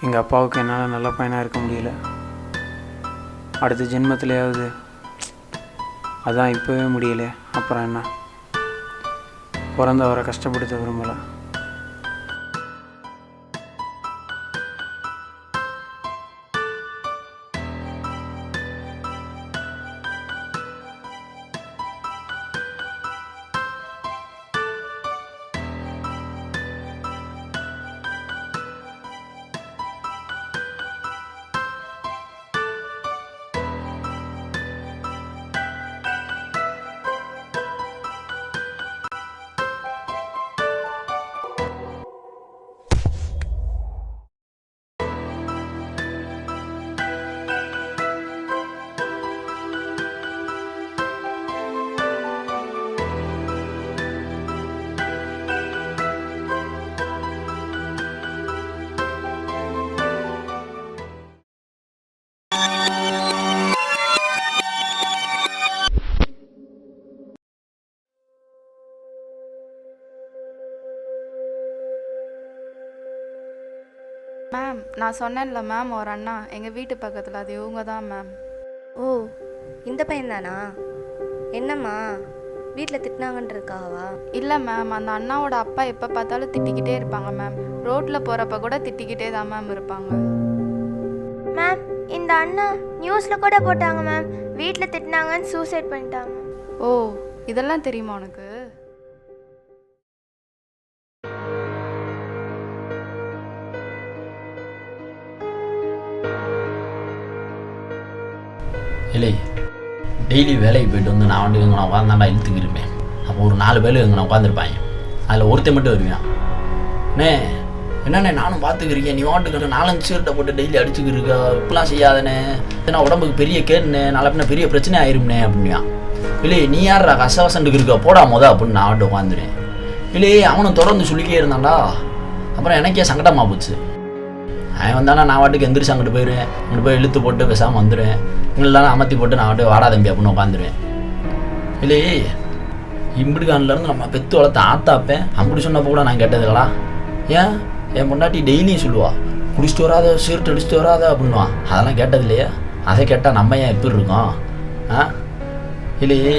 எங்கள் அப்பாவுக்கு என்னால் நல்ல பையனாக இருக்க முடியல. அடுத்த ஜென்மத்திலேயாவது. அதான் இப்போவே முடியல. அப்புறம் என்ன, பிறந்தவரை கஷ்டப்படுத்த விரும்பலை. மேம், நான் சொன்னேன்ல மேம், ஒரு அண்ணா எங்கள் வீட்டு பக்கத்தில், அது இவங்க தான் மேம். ஓ, இந்த பையன் தானா? என்னம்மா வீட்டில் திட்டினாங்கன்றதுக்காகவா? இல்லை மேம், அந்த அண்ணாவோட அப்பா எப்போ பார்த்தாலும் திட்டிக்கிட்டே இருப்பாங்க மேம். ரோட்டில் போகிறப்ப கூட திட்டிக்கிட்டே தான் மேம் இருப்பாங்க. மேம், இந்த அண்ணா நியூஸில் கூட போட்டாங்க மேம். வீட்டில் திட்டினாங்கன்னு சூசைட் பண்ணிட்டாங்க. ஓ, இதெல்லாம் தெரியுமா உனக்கு? இல்லை, டெய்லி வேலைக்கு போய்ட்டு வந்து நான் வந்து எங்கே உட்காந்தாண்டா இழுத்துக்கிருப்பேன். அப்போ ஒரு 4 பேர் எங்கே உட்காந்துருப்பாங்க. அதில் ஒருத்தன் மட்டும் வருவேன். அண்ணே என்னண்ணே நானும் பார்த்துக்கிறீங்க, நீ வாட்டுக்கிற 4-5 சீர்ட்டை போட்டு டெய்லி அடிச்சுக்கிருக்கா, இப்படிலாம் செய்யாதண்ணே, ஏன்னா உடம்புக்கு பெரிய கேடுண்ணே, நாளை பின்ன பெரிய பிரச்சனை ஆயிரும்ண்ணே அப்படின்னா. இல்லை நீ யாரா கசவசண்டுக்கு இருக்கா, போடா அப்படின்னு நான் வாட்டு உட்காந்துருவேன். இல்லை அவனும் தொடர்ந்து சொல்லிக்கே இருந்தான்டா. அப்புறம் எனக்கே சங்கடமாக போச்சு. அவன் வந்தானா நான் வாட்டுக்கு எந்திரிச்சு அங்கிட்டு போயிடுவேன். அங்கிட்டு போய் இழுத்து போட்டு பேசாமல் வந்துடுவேன். இல்லைனா அமர்த்தி போட்டு நான் வாட்டு வாடா தம்பி அப்படின்னு உட்காந்துருவேன். இல்லையே இம்பிடுகான்லேருந்து நம்ம பெற்று வளர்த்த ஆத்தாப்பேன் அப்படி சொன்னப்போ கூட நான் கேட்டதுங்களா? ஏன் என் பொண்டாட்டி டெய்லியும் சொல்லுவா, குடிச்சிட்டு வராத, சீர்ட்டு அடிச்சுட்டு வராத அப்படின்வான். அதெல்லாம் கேட்டது இல்லையா? அதை கேட்டால் நம்ம ஏன் எப்படி இருக்கோம்? இல்லையே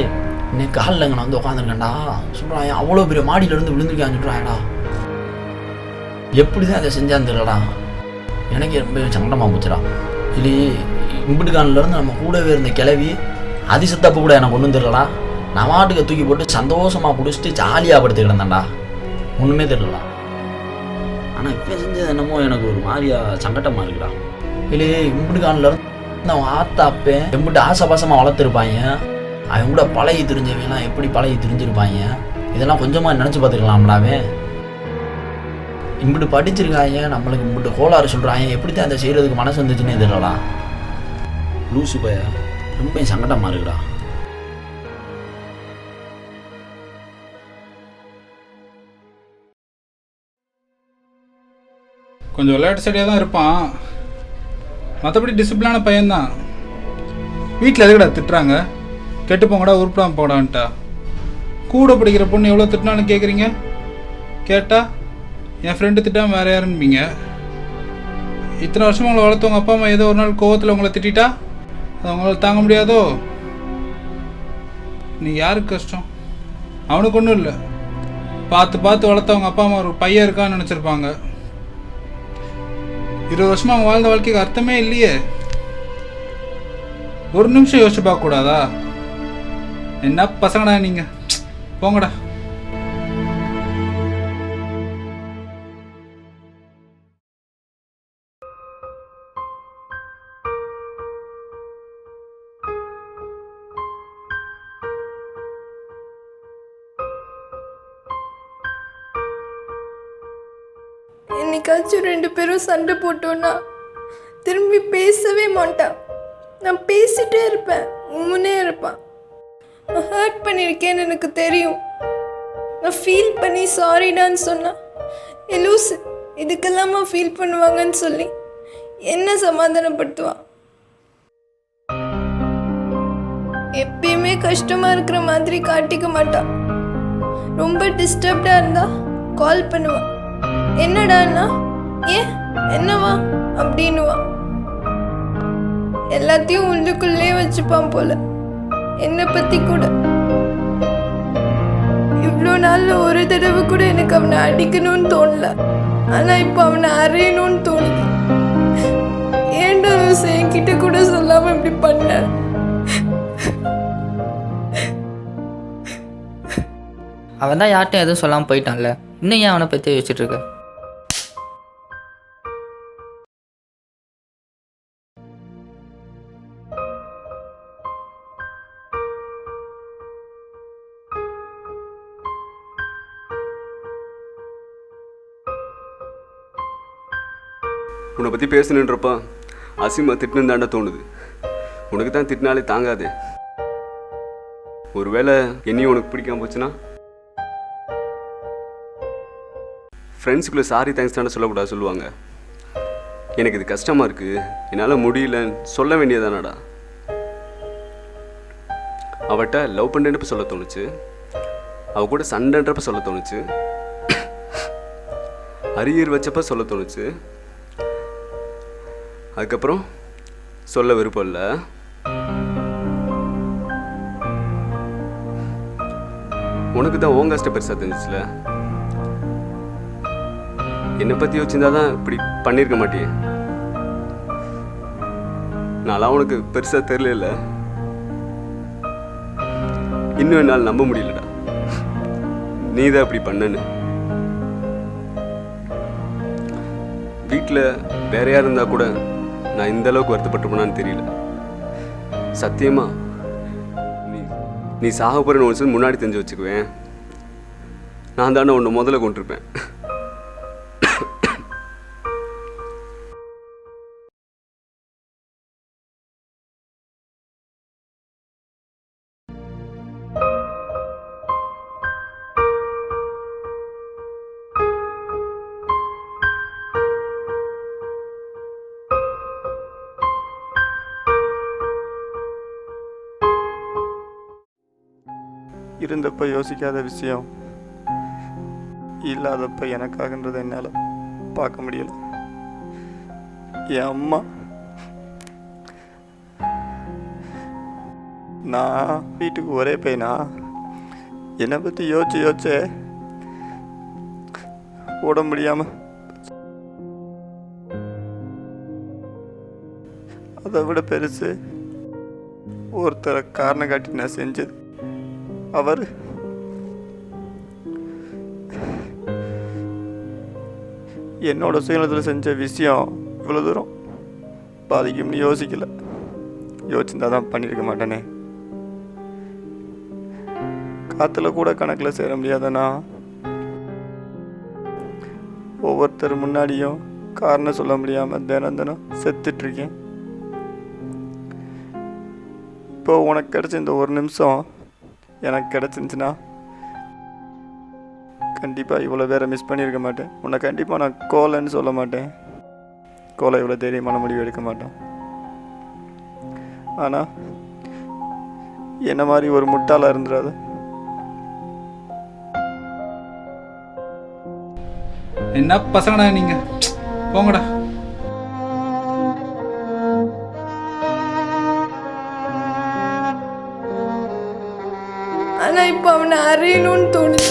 இன்னைக்கு காலில் எங்கே வந்து உட்காந்துருக்கேன்டா சொல்கிறான், அவ்வளோ பெரிய மாடியிலேருந்து விழுந்துருக்கான்னு சொல்கிறான்டா. எப்படி தான் அதை செஞ்சான்னு தெரியலடா. எனக்கு ரொம்ப சங்கடமாக போச்சுடா. இல்லையே இம்பிடுகான்லேருந்து நம்ம கூடவே இருந்த கிளவி அதிசத்தப்போ கூட எனக்கு ஒன்றும் தெரியலடா. நான் வாட்டுக்கு தூக்கி போட்டு சந்தோஷமாக பிடிச்சிட்டு ஜாலியாக படுத்து கிடந்தேன்டா. ஒன்றுமே தெரியலடா. ஆனால் இப்போ செஞ்சது என்னமோ எனக்கு ஒரு மாதிரியா சங்கட்டமாக இருக்குடா. இல்லையே இம்பிடுகான்லேருந்து அவன் ஆத்தாப்பே எம்பிட்டு ஆசபாசமாக வளர்த்துருப்பாங்க. அவன் கூட பழகி தெரிஞ்சவங்கலாம் எப்படி பழகி தெரிஞ்சிருப்பாங்க. இதெல்லாம் கொஞ்சமாக நினச்சி பார்த்துக்கலாம்லாவே. இம்பிட்டு படிச்சிருக்காங்க, நம்மளுக்கு இம்பிட்டு கோளாறு சொல்கிறாங்க. எப்படித்தான் அதை செய்கிறதுக்கு மனசு வந்துச்சுன்னே தெரியலடா. லூசு பையா, ரொம்ப சங்கடமாக இருக்குடா. கொஞ்சம் விளையாட்டு சரியாக தான் இருப்பான், மற்றபடி டிசிப்ளினான பையன்தான். வீட்டில் எதுக்கடா திட்டுறாங்க? கெட்டு போங்கடா, உருப்படாமல் போடான்ட்டா. கூட படிக்கிற பொண்ணு எவ்வளோ திட்டினான்னு கேட்குறீங்க? கேட்டால் என் ஃப்ரெண்டு திட்டாமல் வேறு யாருன்பீங்க. இத்தனை வருஷமாக உங்களை வளர்த்தவங்க அப்பா அம்மா ஏதோ ஒரு நாள் கோவத்தில் உங்களை திட்டா அது அவங்களால தாங்க முடியாதோ? நீ யாருக்கு கஷ்டம்? அவனுக்கு ஒன்றும் இல்லை, பார்த்து பார்த்து வளர்த்தவங்க அப்பா அம்மா ஒரு பையன் இருக்கான்னு நினச்சிருப்பாங்க. 20 வருஷமாக அவங்க வாழ்ந்த வாழ்க்கைக்கு அர்த்தமே இல்லையே. ஒரு நிமிஷம் யோசிச்சு பார்க்கக்கூடாதா? என்ன பசங்கடா நீங்கள், போங்கடா. என்னைக்காச்சும் 2 பேரும் சண்டை போட்டோன்னா திரும்பி பேசவே மாட்டான். நான் பேசிட்டே இருப்பேன், உம்முன்னே இருப்பான். நான் ஹர்ட் பண்ணியிருக்கேன்னு எனக்கு தெரியும். நான் ஃபீல் பண்ணி சாரிடான்னு சொன்னேன். லூசு, இதுக்கெல்லாமா ஃபீல் பண்ணுவாங்கன்னு சொல்லி என்ன சமாதானப்படுத்துவான். எப்பயுமே கஷ்டமாக இருக்கிற மாதிரி காட்டிக்க மாட்டான். ரொம்ப டிஸ்டர்ப்டாக இருந்தால் கால் பண்ணுவான். என்னடாண்ணா, ஏன் என்னவா? அப்படின்னுவான். எல்லாத்தையும் உள்ளுக்குள்ளே வச்சுப்பான் போல, என்னை பற்றி கூட. இவ்வளோ நாள்ல ஒரு தடவை கூட எனக்கு அவனை அடிக்கணும்னு தோணல, ஆனால் இப்போ அவனை அறையணும்னு தோணுது. ஏன்டா என்கிட்ட கூட சொல்லாமல் இப்படி பண்ண? அவன் தான் யார்ட்டும் எதுவும் சொல்லாமல் போயிட்டான்ல, இன்னும் ஏன் அவனை பற்றி யோசிச்சுட்டு இருக்க? உன்னை பற்றி பேசணுன்றப்ப அசிமா திட்டுன்னு தாண்டா தோணுது. உனக்கு தான் திட்டினாலே தாங்காது. ஒருவேளை என்னையும் உனக்கு பிடிக்காம போச்சுன்னா ஃப்ரெண்ட்ஸுக்குள்ளே சாரி தேங்க்ஸ் தானே சொல்லக்கூடாது சொல்லுவாங்க. எனக்கு இது கஷ்டமாக இருக்குது, என்னால் முடியலன்னு சொல்ல வேண்டியதானடா. அவட்ட லவ் பண்ணுறப்ப சொல்ல தோணுச்சு, அவ கூட சண்டைன்றப்ப சொல்ல தோணுச்சு, அரியர் வச்சப்ப சொல்ல தோணுச்சு, அதுக்கப்புறம் சொல்ல விருப்பம் இல்லை. உனக்கு தான் உன் கஷ்டம் பெருசாக தெரிஞ்சிச்சுல. என்னை பற்றி யோசிச்சிருந்தா தான் இப்படி பண்ணியிருக்க மாட்டியே. நான்லாம் உனக்கு பெருசாக தெரியல. இன்னும் என்னால் நம்ப முடியலடா நீ தான் இப்படி பண்ணன்னு. வீட்டில் வேற யார் இருந்தால் கூட நான் இந்த அளவுக்கு வருத்தப்பட்டுப்பேனான்னு தெரியல. சத்தியமா நீ சாக போகிறேன்னு ஒன்று முன்னாடி தெரிஞ்சு வச்சுக்குவேன். நான் தானே உன்னை முதல்ல கொண்டிருப்பேன். இருந்தப்ப யோசிக்காத விஷயம் இல்லாதப்ப எனக்காகன்றதை என்னால் பார்க்க முடியல. என் அம்மா, நான் வீட்டுக்கு ஒரே பையனா, என்னை பற்றி யோசிச்சு ஓட முடியாம அதை விட பெருசு ஒருத்தரை காரணம் காட்டி நான் செஞ்சது. அவர் என்னோட சுயநலத்தில் செஞ்ச விஷயம் இவ்வளோ தூரம் பாதிக்கும்னு யோசிக்கல. யோசிச்சிருந்தா தான் பண்ணியிருக்க மாட்டேனே. காற்றுல கூட கணக்கில் சேர முடியாதனா ஒவ்வொருத்தர் முன்னாடியும் காரணம் சொல்ல முடியாமல் தினம் செத்துட்ருக்கேன். இப்போ உனக்கு கிடைச்ச இந்த ஒரு நிமிஷம் எனக்கு கிடச்சிருந்துச்சுன்னா கண்டிப்பாக இவ்வளோ வேற மிஸ் பண்ணியிருக்க மாட்டேன். உன்னை கண்டிப்பாக நான் கோலைன்னு சொல்ல மாட்டேன். கோலை இவ்வளோ தைரியமான முடிவு எடுக்க மாட்டேன். ஆனால் என்ன மாதிரி ஒரு முட்டாளாக இருந்துடாது. என்ன பசங்கடா நீங்கள், போங்கடா. ஆனால் இப்போ அவனை அறையணும்னு தோணுது.